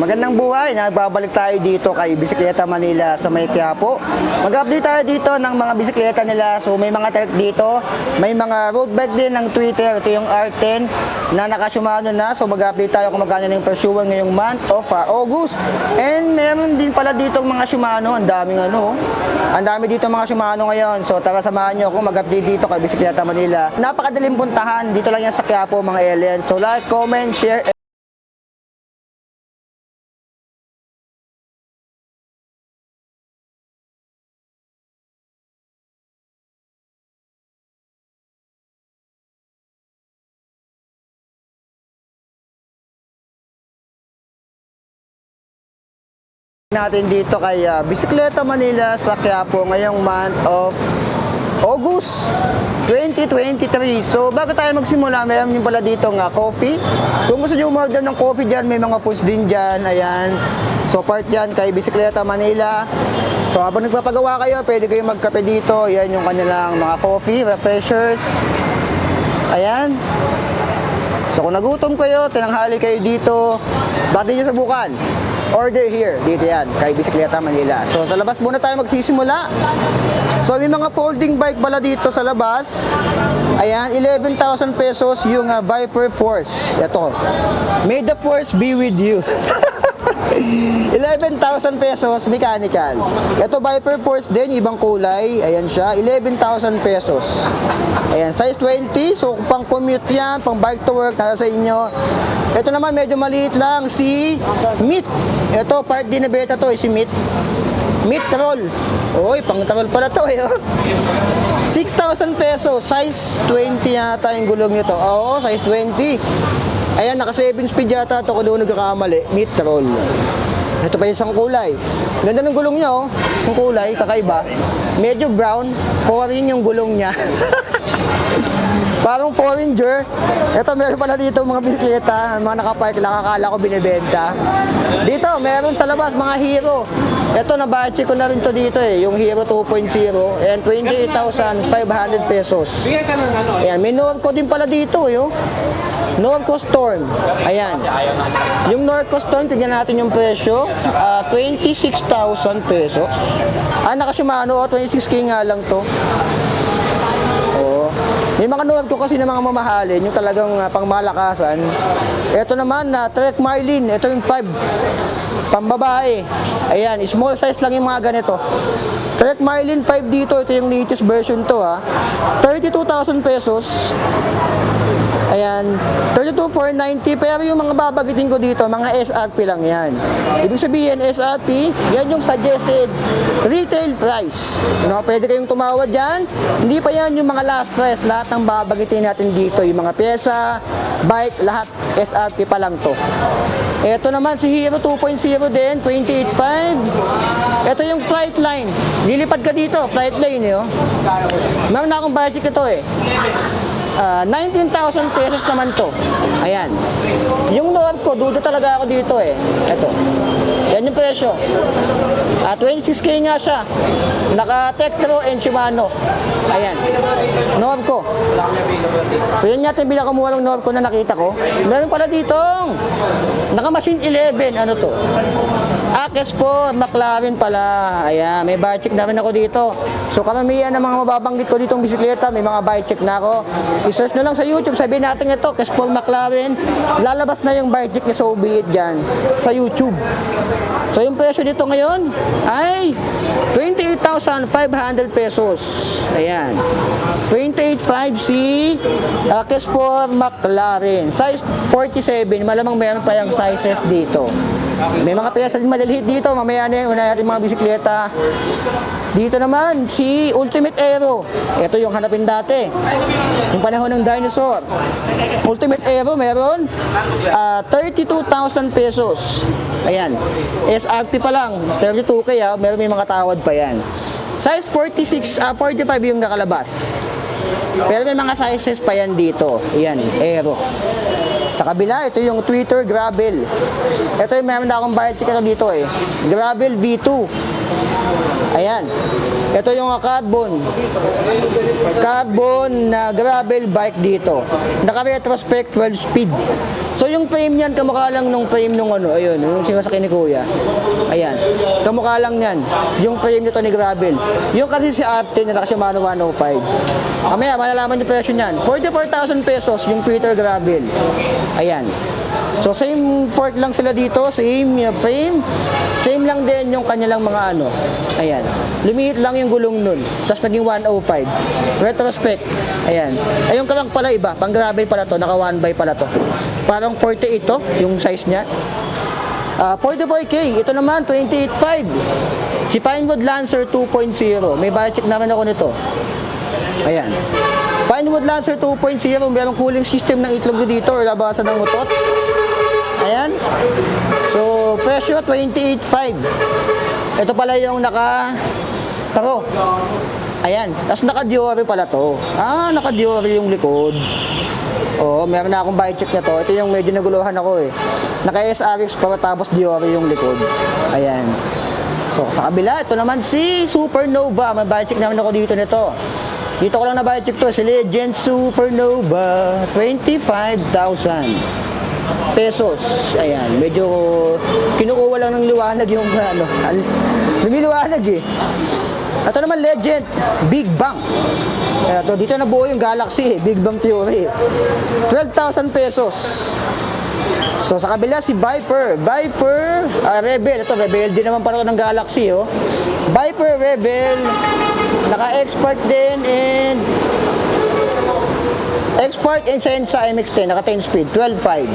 Magandang buhay, nagbabalik tayo dito kay Bisikleta Manila sa may Quiapo. Mag-update tayo dito ng mga bisikleta nila. So may mga trek dito, may mga road bike din ng Twitter. Ito yung R10 na naka-Shimano na. So mag-update tayo kung magkano na yung presyohan ngayong month of August. And meron din pala dito mga Shimano, ang daming ang dami dito mga Shimano ngayon. So tara samahan nyo ako mag-update dito kay Bisikleta Manila. Napakadaling puntahan, dito lang yan sa Quiapo mga alien. So like, comment, share, natin dito kay Bisikleta Manila sa Quiapo ngayong month of August 2023. So bago tayo magsimula, meron din pala dito coffee. Kung gusto nyo umorder ng coffee dyan, may mga foods din dyan. Ayan. So part yan kay Bisikleta Manila. So habang nagpapagawa kayo, pwede kayo magkape dito. Yan yung kanilang mga coffee, refreshers. Ayan. So kung nagutom kayo, tinanghali kayo dito, bakit nyo subukan? Order here, dito yan, kay Bisikleta Manila. So sa labas muna tayo magsisimula. So may mga folding bike pala dito sa labas. Ayan, 11,000 pesos yung Viper Force. Ito, may the force be with you. 11,000 pesos mechanical. Ito Viper Force din, ibang kulay. Ayan siya, 11,000 pesos. Ayan, size 20. So pang commute yan, pang bike to work, nasa sa inyo. Ito naman medyo maliit lang, si Meet. Ito part din na beta to, si Meet. Meet Troll. Oy, pang troll pala to eh. 6,000 pesos, size 20 yata yung gulong nito. Oo, size 20. Ayan, naka 7 speed yata ito kung doon nagkakamali. Meet Troll. Ito pa yung isang kulay. Ganda ng gulong niya, yung kulay, kakaiba. Medyo brown, foreign yung gulong niya. Parang Foreigner. Ito, meron pala dito mga bisikleta, mga nakapark lang, akala ko binibenta. Dito, meron sa labas mga Hero. Ito, na-budget ko na rin to dito yung Hero 2.0. And 28,500 pesos. Ayan, may Norco din pala dito, Norco Storm. Ayan. Yung Norco Storm, tignan natin yung presyo. 26,000 pesos. Naka-Shimano, 26K nga lang to. May mga Norco kasi na mga mamahalin, yung talagang pangmalakasan. Ito naman na Trek Marlin, ito yung 5, pambabae. Ayan, small size lang yung mga ganito. Trek Marlin 5 dito, ito yung latest version to 32,000 pesos. Ayan, 32,490, pero yung mga babagitin ko dito, mga SRP lang yan. Ibig sabihin, SRP, yan yung suggested retail price. Pwede kayong tumawad dyan. Hindi pa yan yung mga last price, lahat ng babagitin natin dito, yung mga pyesa, bike, lahat SRP pa lang to. Ito naman si Hero 2.0 din, 28,500. Ito yung Flightline. Lilipad ka dito, Flightline Meron na akong budget ito 19,000 pesos naman to. Ayan. Yung Norco, duda talaga ako dito Ito. Yan yung presyo. 26K nga siya. Naka Tektro and Shimano. Ayan. Norco. So yan yata yung pinakamurang Norco na nakita ko. Meron pala ditong naka Machine 11. Ano to? Akes po, McLaren pala. Ayan, may bike check na rin ako dito. So karamihan ng mga mababanggit ko ditong bisikleta, may mga bike check na ako. I-search na lang sa YouTube, sabihin natin ito, Kespo McLaren. Lalabas na yung bike check ni Soviet dyan sa YouTube. So yung presyo dito ngayon ay 28,500 pesos. Ayan. 28,500 si Kespo McLaren. Size 47, malamang meron pa yung sizes dito. May mga pyesa din maliliit dito. Mamaya na yung una natin mga bisikleta. Dito naman, si Ultimate Aero. Ito yung hanapin dati. Yung panahon ng dinosaur. Ultimate Aero meron 32,000 pesos. Ayan. SRP pa lang. 32K meron may mga tawad pa yan. Size 45 yung nakalabas. Pero may mga sizes pa yan dito. Ayan, Aero. Sa kabila, ito yung Twitter Gravel. Ito yung meron na akong bike check dito Gravel V2. Ayan. Ito yung carbon na gravel bike dito. Naka retrospect 12 speed. So yung frame niyan, kamukha lang nung frame nung ano, ayun, yung sinasakyan ni Kuya. Ayan, kamukha lang niyan, yung frame nito ni Gravel. Yung kasi si R10 na Shimano 105. Mamaya, malalaman yung presyo niyan. 44,000 pesos yung Twitter Gravel. Ayan. So same fork lang sila dito, same frame, same lang din yung kanilang mga ano. Ayan. Lumiit lang yung gulong nun. Tapos naging 105. Retrospect. Ayan. Ayun ka lang pala iba. Pang gravel pala to. Naka 1 by pala to. Parang 48 ito, yung size niya. 44K. Ito naman, 28.5. Si Pinewood Lancer 2.0. May budget check naman ako nito. Ayan. Pinewood Lancer 2.0, merong cooling system ng itlog nyo dito or labasan ng utot. Ayan. So, presyo 28.5. Ito pala yung naka-taro. Ayan. Tapos naka-Diori pala to. Naka-Diori yung likod. Oo, meron na akong bike check na to. Ito yung medyo naguluhan ako eh. Naka-SRX pa tapos Diori yung likod. Ayan. So, sa kabila, ito naman si Supernova. May bike check naman ako dito nito. Dito ko lang na bike check to. Si Legend Supernova. 25,000 pesos. Ayan, medyo kinukuha lang ng liwanag yung ano, lumiliwanag eh. Ito naman Legend, Big Bang. Ito, dito na buo yung Galaxy, Big Bang Theory. 12,000 pesos. So sa kabila si Viper, Rebel. Ito, Rebel din naman para ng Galaxy, oh. Viper, Rebel, naka-expert din and Export and Sensa MX-10, naka 10 speed, 12.5.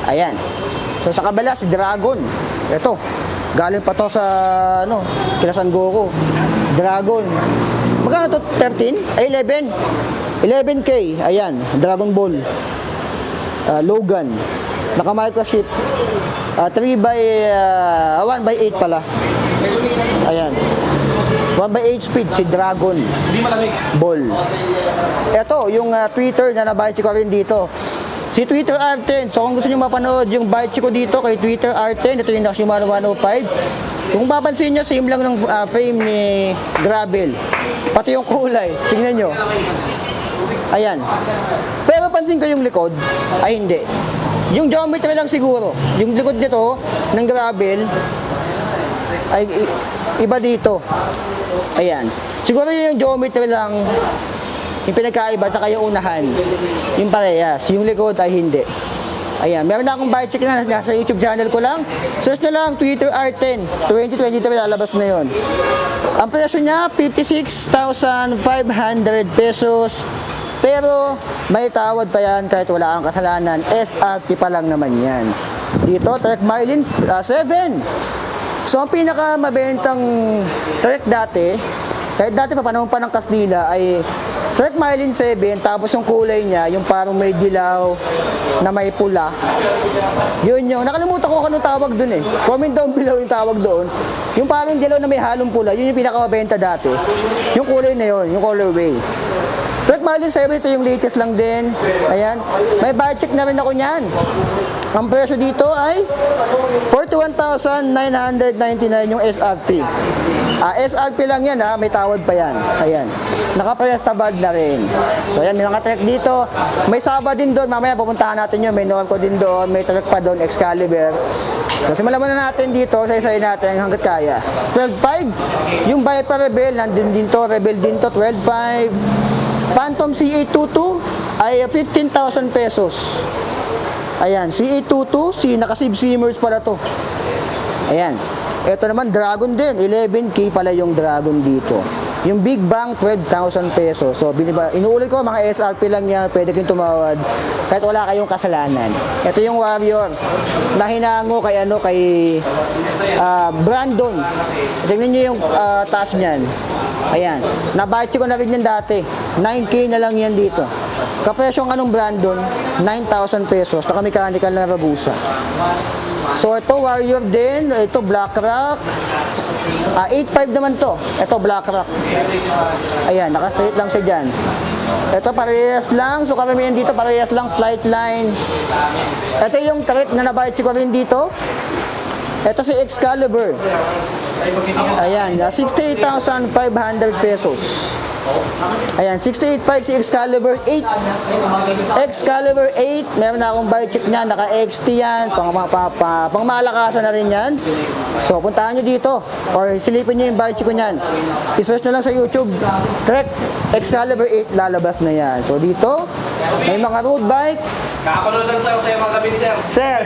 Ayan. So sa kabila si Dragon. Ito, galing pa to sa ano, Kilasan Goku. Dragon. Magkano to? 13? Ay 11. 11K. Ayan, Dragon Ball. Logan. Naka microchip. 1 by 8 pala. Ayan. 1 by 8 speed si Dragon Ball. Ito, yung Twitter na nabike ko rin dito. Si Twitter R10. So kung gusto nyo mapanood yung bike ko dito kay Twitter R10, ito yung Shimano 105. Kung papansin nyo, same lang ng frame ni Gravel. Pati yung kulay. Tingnan nyo. Ayan. Pero pansin ko yung likod, ay hindi. Yung geometry lang siguro. Yung likod nito ng Gravel ay iba dito. Ayan. Siguro yung geometry lang yung pinagkaiba at saka yung unahan. Yung parehas. Yung likod ay hindi. Ayan. Meron na akong bike check na nasa YouTube channel ko lang. Search nyo lang Twitter R10. 2023 lalabas na yon. Ang presyo niya 56,500 pesos. Pero may tawad pa yan kahit wala kang kasalanan. SRP pa lang naman yan. Dito, Trek Marlin 7. So, ang pinakamabentang trek dati, kahit dati pa panahon pa ng Kastila, ay Trek Marlin 7, tapos yung kulay niya, yung parang may dilaw na may pula. Yun yung, nakalimutan ko anong tawag dun eh. Comment down below yung tawag doon. Yung parang dilaw na may halong pula, yun yung pinakamabenta dati. Yung kulay na yun, yung colorway. Trek Marlin 7, ito yung latest lang din. Ayan. May bike check na rin ako niyan. Ang presyo dito ay 41,999 yung SRP. SRP lang yan ha, may tawad pa yan. Ayan. Naka-presta bag na rin. So ayan, may mga trek dito. May Saba din doon, mamaya pupuntahan natin yun. May Norco din doon, may trek pa doon, Excalibur. Kasi malaman na natin dito, sa-isayin natin hanggat kaya. 12.5. Yung Viper Rebel, nandun din to, Rebel din to, 12.5. Phantom C822 ay 15,000 pesos. Ayan, C822, naka-Sib Simmers pala to. Ayan. Ito naman, Dragon din. 11K pala yung Dragon dito. Yung Big Bang, 12,000 pesos. So, inuulit ko, mga SRP lang yan. Pwede kayong tumawad kahit wala kayong kasalanan. Ito yung Warrior na hinango kay Brandon. Tingnan nyo yung taas niyan. Ayan. Nabike ko na rin yan dati. 9K na lang yan dito. Kapresyo ng anong Brandon, 9,000 pesos. Naka-mechanical na Rabusa. So, ito Warrior din. Ito Black Rock. 8.5 naman to. Ito Black Rock. Ayan, naka-straight lang siya dyan. Ito parehas lang. So, karamihan dito parehas lang. Flightline. Ito yung threat na nabike ko rin dito. Ito si Excalibur. Ayan, 68,500 pesos. Ayan, 685 si Excalibur 8. Excalibur 8, meron na akong bike check niyan, naka-XT yan, pang malakasan na rin yan. So, puntahan nyo dito, or silipin nyo yung bike check ko niyan. I-search nyo lang sa YouTube, Trek Excalibur 8, lalabas na yan. So, dito, may mga road bike. Kakakulong lang sa mga gabi ni Sir. Sir!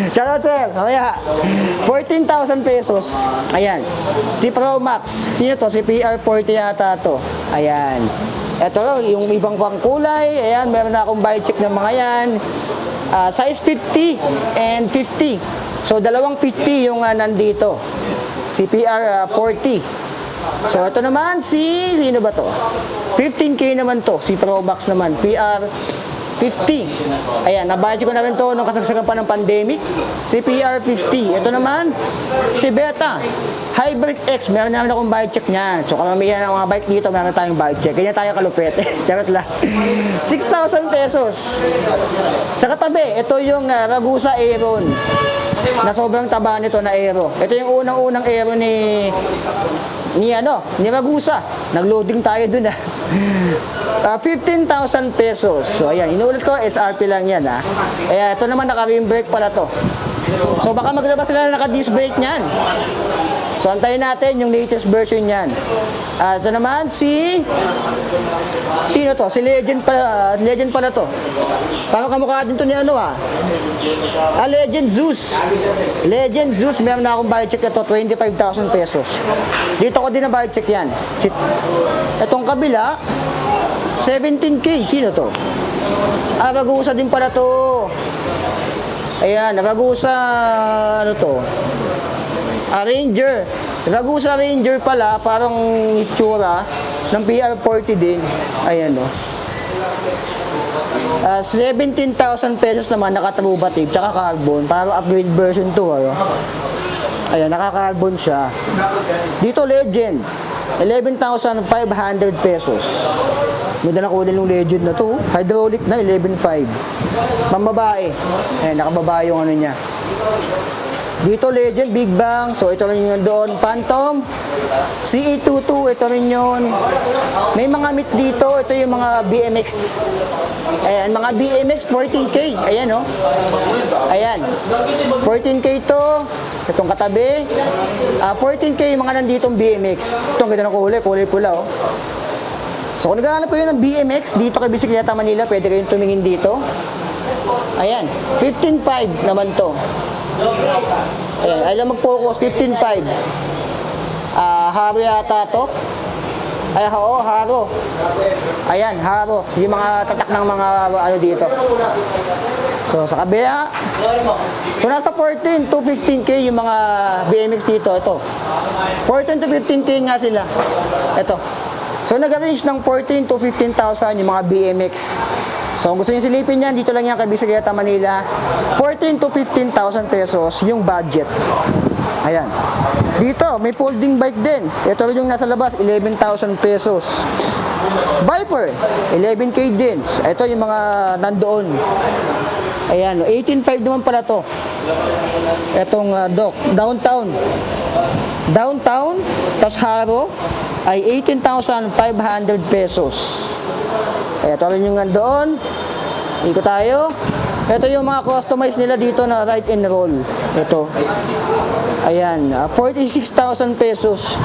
Shoutout, sir! Mamaya, 14,000 pesos. Ayan. Si Pro Max. Sino to? Si PR40 yata to. Ayan. Ito, yung ibang pang kulay. Ayan, meron na akong buy check ng mga yan. Size 50 and 50. So, dalawang 50 yung nandito. Si PR40. So, ito naman sino ba to? 15K naman to. Si Pro Max naman. PR50. Ayan, nabayad ko na rin to nung kasagsagan pa ng pandemic. Si PR50. Ito naman, si Beta. Hybrid X. Meron namin akong bike check niyan. So, kamamihan ng mga bike dito, meron tayong bike check. Ganyan tayo kalupit. Charot lang. 6,000 pesos. Sa katabi, ito yung Ragusa Aeron. Na sobrang taba nito na Aero. Ito yung unang-unang Aero ni Ragusa. Nag-loading tayo dun 15,000 pesos. So ayan, inuulit ko, SRP lang yan Ayan, ito naman naka-rim brake pala to. So baka maglabas sila na naka-disc brake niyan. So antayin natin yung latest version niyan. Ito naman sino to? Si Legend pala to. Parang kamukha din to ni Legend Zeus. Legend Zeus, meron na akong buy check na to, 25,000 pesos. Dito ko din na buy check yan. Itong kabila, 17K. Sino to? Ragusa din pala to. Ayan, Ragusa, Ranger. Ragusa Ranger pala, parang itsura ng PR40 din. Ayan 17,000 pesos naman, naka-true batik, tsaka carbon, parang upgrade version to. Ayan, naka-carbon siya. Dito Legend, 11,500 pesos. May dala ko din yung Legend na to. Hydraulic na, 11,500. Mambabae. Ayan, nakababae yung niya. Dito Legend, Big Bang. So ito rin yung doon. Phantom, CE22, ito rin yun. May mga meet dito. Ito yung mga BMX. Ayan, mga BMX 14K. Ayan Ayan. 14K to. Itong katabi. 14K yung mga nanditong BMX. Itong ganda ng kulay pula So kung naghahanap kayo ng BMX dito kay Bisikleta Manila, pwede kayong tumingin dito. Ayan, 15,500 naman to. Ayan, alam mag-focus, 15,500. Haro yata to. Ay, haro. Ayan, haro. Yung mga tatak ng mga dito. So, sa kabila. So, nasa 14 to 15K yung mga BMX dito. Ito. 14 to 15K nga sila. Ito. So, nag-range ng 14 to 15,000 yung mga BMX. So, kung gusto nyo silipin yan, dito lang yan kay Bisikleta Manila. 14 to 15,000 pesos yung budget. Ayan. Dito, may folding bike din. Ito rin yung nasa labas, 11,000 pesos. Viper, 11K din. Ito yung mga nandoon. Ayan, 18,500 naman pala to. Itong downtown. Downtown, tas haro, ay 18,500 pesos. Ito rin yung nandoon. Ikot tayo. Ito yung mga customize nila dito na ride and roll. Ito. Ayan, 46,000 pesos.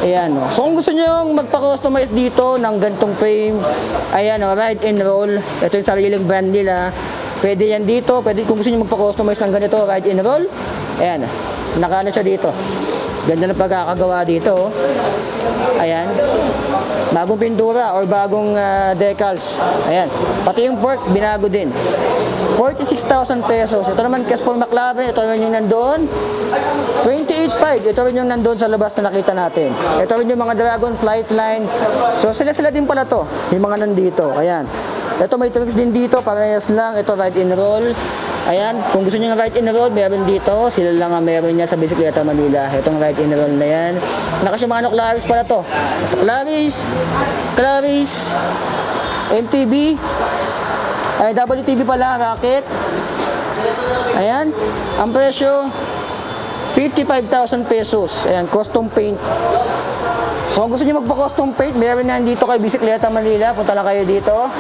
Ayan, So kung gusto nyo magpa-customize dito ng gantong frame, ayan, ride and roll. Ito yung sariling brand nila. Pwede yan dito. Pwede kung gusto nyo magpa-customize ng ganito, ride and roll. Ayan, nakano siya dito. Ganda na pagkakagawa dito. Ayan. Bagong pintura or bagong decals. Ayan. Pati yung fork, binago din. 46,000 pesos. Ito naman, Caspol McLaren. Ito rin yung nandoon. 28,500. Ito rin yung nandoon sa labas na nakita natin. Ito rin yung mga Dragon Flight Line. So, sila din pala to. Yung mga nandito. Ayan. Ito may tricks din dito. Parehas lang. Ito ride and roll. Ayan, kung gusto nyo ng ride and roll, meron dito. Sila lang ang meron niya sa Bisikleta Manila. Itong ride and roll na yan. Nakashimano Claris pala to. Claris, MTB, ay WTB pala, racket. Ayan, ang presyo, 55,000 pesos. Ayan, custom paint. So kung gusto nyo magpa-custom paint, meron na dito kay Bisikleta Manila. Punta lang kayo dito.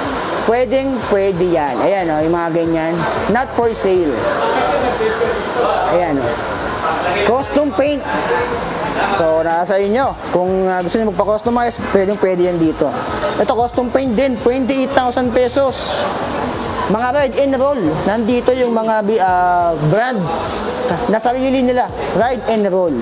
Pwede yan. Ayan o, yung mga ganyan. Not for sale. Ayan o. Custom paint. So nasa inyo. Kung gusto nyo magpa-customize, pwede yan dito. Ito, custom paint din. 28,000 pesos. Mga ride and roll. Nandito yung mga brand na sarili nila. Ride and roll.